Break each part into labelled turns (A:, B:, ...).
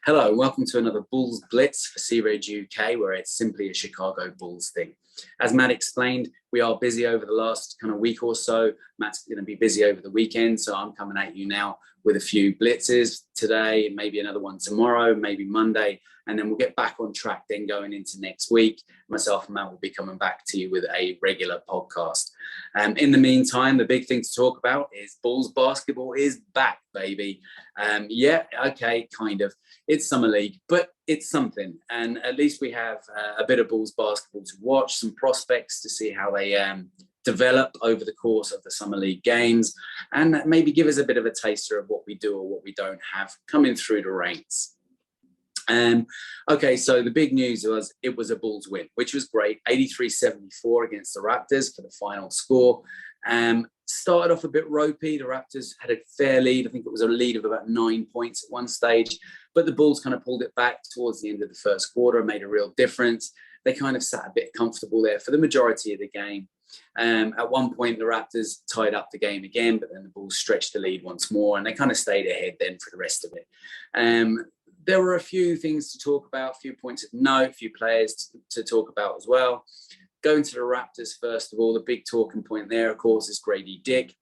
A: Hello, and welcome to another Bulls Blitz for Sea Red UK, where it's simply a Chicago Bulls thing. As Matt explained, we are busy over the last kind of week or so. Matt's going to be busy over the weekend, so I'm coming at you now with a few blitzes today, maybe another one tomorrow, maybe Monday, and then we'll get back on track then going into next week. Myself and Matt will be coming back to you with a regular podcast. In the meantime, the big thing to talk about is Bulls basketball is back, baby. Yeah, okay, kind of. It's summer league, but it's something. And at least we have a bit of Bulls basketball to watch, some prospects to see how they develop over the course of the summer league games, and maybe give us a bit of a taster of what we do or what we don't have coming through the ranks. Okay, so the big news was it was a Bulls win, which was great. 83-74 against the Raptors for the final score. Started off a bit ropey. The Raptors had a fair lead. I think it was a lead of about 9 points at one stage, but the Bulls kind of pulled it back towards the end of the first quarter and made a real difference. They kind of sat a bit comfortable there for the majority of the game. At one point, the Raptors tied up the game again, but then the Bulls stretched the lead once more, and they kind of stayed ahead then for the rest of it. There were a few things to talk about, a few points of note, a few players to talk about as well. Going to the Raptors, first of all, the big talking point there, of course, is Grady Dick.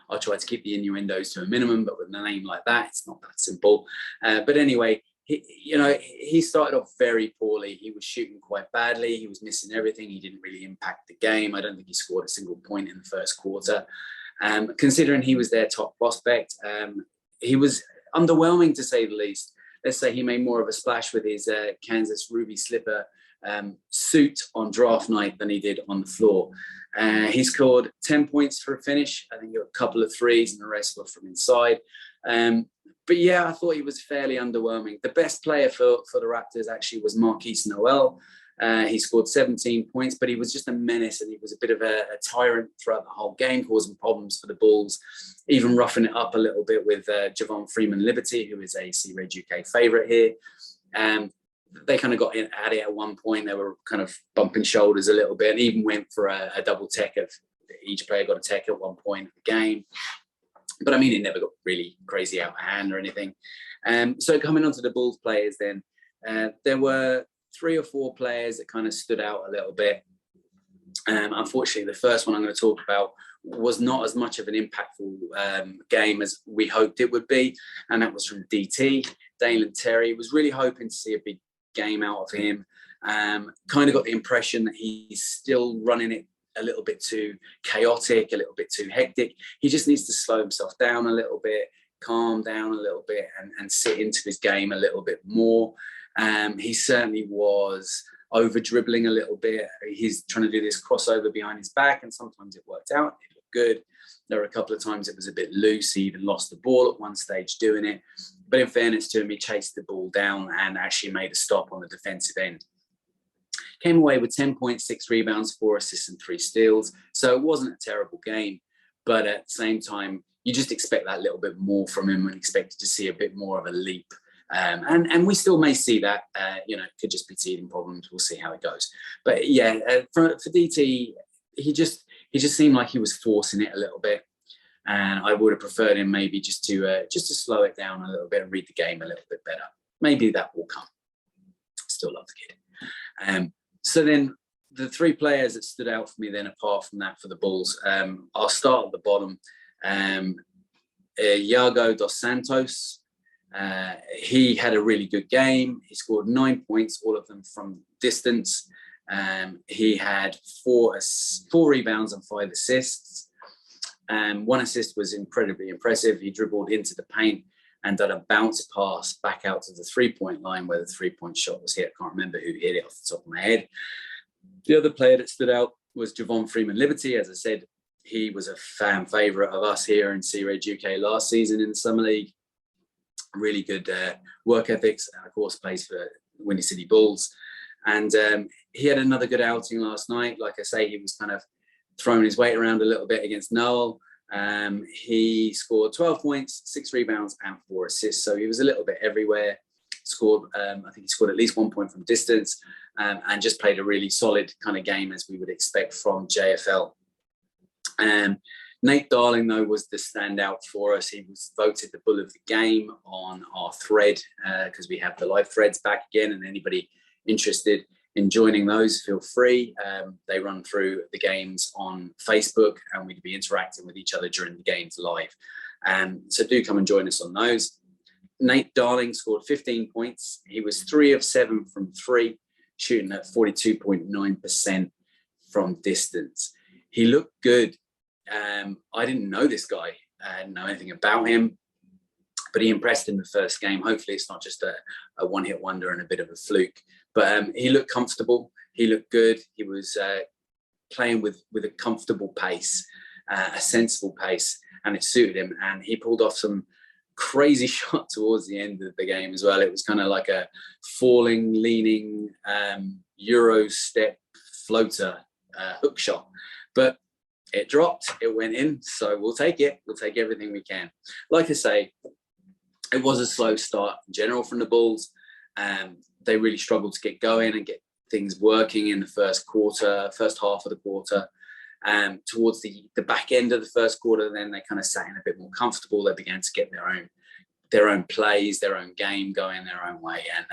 A: I try to keep the innuendos to a minimum, but with a name like that, it's not that simple. But anyway, he started off very poorly. He was shooting quite badly. He was missing everything. He didn't really impact the game. I don't think he scored a single point in the first quarter. Considering he was their top prospect, he was underwhelming to say the least. Let's say he made more of a splash with his Kansas Ruby Slipper suit on draft night than he did on the floor. He scored 10 points for a finish. I think he got a couple of threes and the rest were from inside. But yeah, I thought he was fairly underwhelming. The best player for the Raptors actually was Marquise Noel. He scored 17 points, but he was just a menace and he was a bit of a tyrant throughout the whole game, causing problems for the Bulls, even roughing it up a little bit with Javon Freeman-Liberty, who is a Sea Red UK favourite here. They kind of got at it at one point. They were kind of bumping shoulders a little bit and even went for a double tech of each player got a tech at one point of the game. But I mean, it never got really crazy out of hand or anything. So coming on to the Bulls players then, there were 3 or 4 players that kind of stood out a little bit. Unfortunately, the first one I'm going to talk about was not as much of an impactful game as we hoped it would be, and that was from DT, Dalen Terry. Was really hoping to see a big game out of him. Kind of got the impression that he's still running it a little bit too chaotic, a little bit too hectic. He just needs to slow himself down a little bit, calm down a little bit, and sit into his game a little bit more. He certainly was over dribbling a little bit. He's trying to do this crossover behind his back, and sometimes it worked out. It looked good. There were a couple of times it was a bit loose. He even lost the ball at one stage doing it. But in fairness to him, he chased the ball down and actually made a stop on the defensive end. Came away with 10 points, 6 rebounds, 4 assists and 3 steals. So it wasn't a terrible game. But at the same time, you just expect that little bit more from him and expected to see a bit more of a leap. And we still may see that. It could just be teething problems. We'll see how it goes. But yeah, for DT, he just seemed like he was forcing it a little bit. And I would have preferred him maybe just to slow it down a little bit and read the game a little bit better. Maybe that will come. Still love the kid. So then the 3 players that stood out for me then, apart from that for the Bulls, I'll start at the bottom. Iago Dos Santos. He had a really good game. He scored 9 points, all of them from distance. He had 4 rebounds and 5 assists. 1 assist was incredibly impressive. He dribbled into the paint and done a bounce pass back out to the 3-point line where the 3-point shot was hit. I can't remember who hit it off the top of my head. The other player that stood out was Javon Freeman-Liberty. As I said, he was a fan favourite of us here in Sea Red UK last season in the Summer League. Really good work ethics, and of course plays for Windy City Bulls. And he had another good outing last night. Like I say, he was kind of throwing his weight around a little bit against Neill. He scored 12 points, 6 rebounds and 4 assists. So he was a little bit everywhere. I think he scored at least 1 point from distance, and just played a really solid kind of game as we would expect from JFL. Nate Darling, though, was the standout for us. He was voted the Bull of the Game on our thread, because we have the live threads back again, and anybody interested in joining those, feel free. They run through the games on Facebook, and we'd be interacting with each other during the games live. So do come and join us on those. Nate Darling scored 15 points. He was 3 of 7 from 3, shooting at 42.9% from distance. He looked good. I didn't know this guy. I didn't know anything about him, but he impressed in the first game. Hopefully it's not just a one-hit wonder and a bit of a fluke, but he looked comfortable. He looked good. He was playing with a comfortable pace, a sensible pace, and it suited him. And he pulled off some crazy shot towards the end of the game as well. It was kind of like a falling, leaning Euro step floater hook shot, but it dropped, it went in, so we'll take it. We'll take everything we can. Like I say, it was a slow start in general from the Bulls. They really struggled to get going and get things working in the first half of the quarter. Towards the back end of the first quarter, then they kind of sat in a bit more comfortable. They began to get their own plays, their own game going their own way, and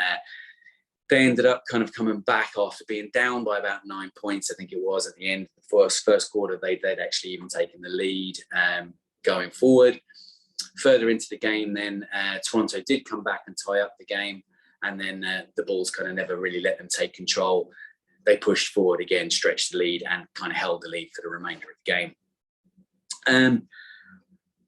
A: they ended up kind of coming back after being down by about 9 points, I think it was, at the end of the first quarter. They'd actually even taken the lead going forward. Further into the game then, Toronto did come back and tie up the game, and then the Bulls kind of never really let them take control. They pushed forward again, stretched the lead, and kind of held the lead for the remainder of the game.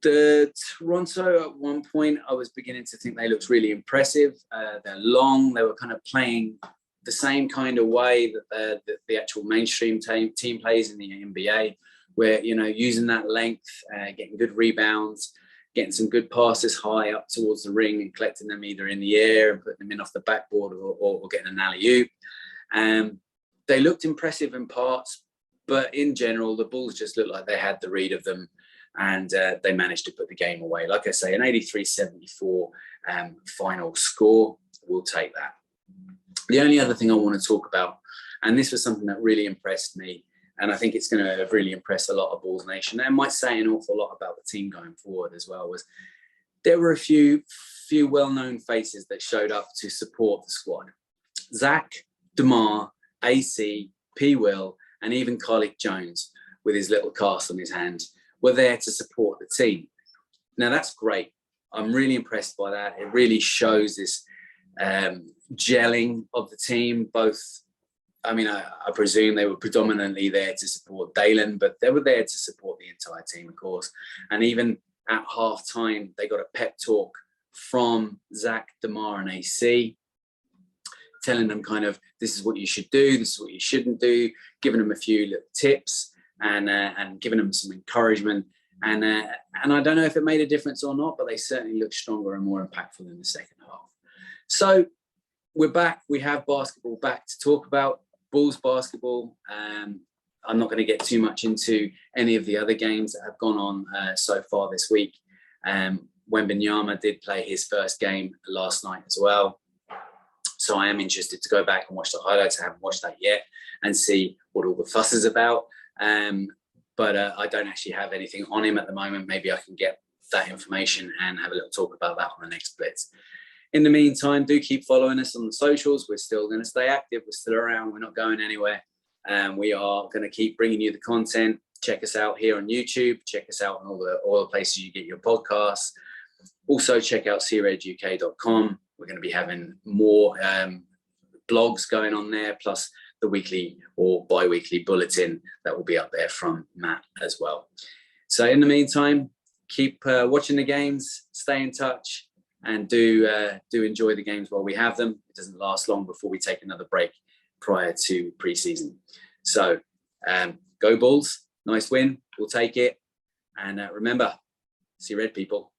A: The Toronto, at one point, I was beginning to think they looked really impressive. They're long. They were kind of playing the same kind of way that the actual mainstream team plays in the NBA, where, you know, using that length, getting good rebounds, getting some good passes high up towards the ring and collecting them either in the air and putting them in off the backboard or getting an alley-oop. They looked impressive in parts, but in general, the Bulls just looked like they had the read of them, and they managed to put the game away. Like I say, an 83-74 final score. We'll take that. The only other thing I want to talk about, and this was something that really impressed me, and I think it's going to really impress a lot of Bulls Nation, and might say an awful lot about the team going forward as well, was there were a few well-known faces that showed up to support the squad. Zach, DeMar, AC, P. Will, and even Carlik Jones, with his little cast on his hand, were there to support the team. Now, that's great. I'm really impressed by that. It really shows this gelling of the team. Both, I mean, I presume they were predominantly there to support Dalen, but they were there to support the entire team, of course. And even at halftime, they got a pep talk from Zach, DeMar, and AC, telling them kind of, this is what you should do, this is what you shouldn't do, giving them a few little tips and giving them some encouragement. And I don't know if it made a difference or not, but they certainly looked stronger and more impactful in the second half. So we're back. We have basketball back to talk about, Bulls basketball. I'm not going to get too much into any of the other games that have gone on so far this week. Wembanyama did play his first game last night as well. So I am interested to go back and watch the highlights. I haven't watched that yet and see what all the fuss is about. But I don't actually have anything on him at the moment. Maybe I can get that information and have a little talk about that on the next Blitz. In the meantime, do keep following us on the socials. We're still going to stay active. We're still around. We're not going anywhere. We are going to keep bringing you the content. Check us out here on YouTube. Check us out on all the places you get your podcasts. Also, check out seareduk.com. We're going to be having more blogs going on there, plus the weekly or bi-weekly bulletin that will be up there from Matt as well. So in the meantime, keep watching the games, stay in touch, and do enjoy the games while we have them. It doesn't last long before we take another break prior to preseason. So go Bulls, nice win, we'll take it. And remember, see red, people.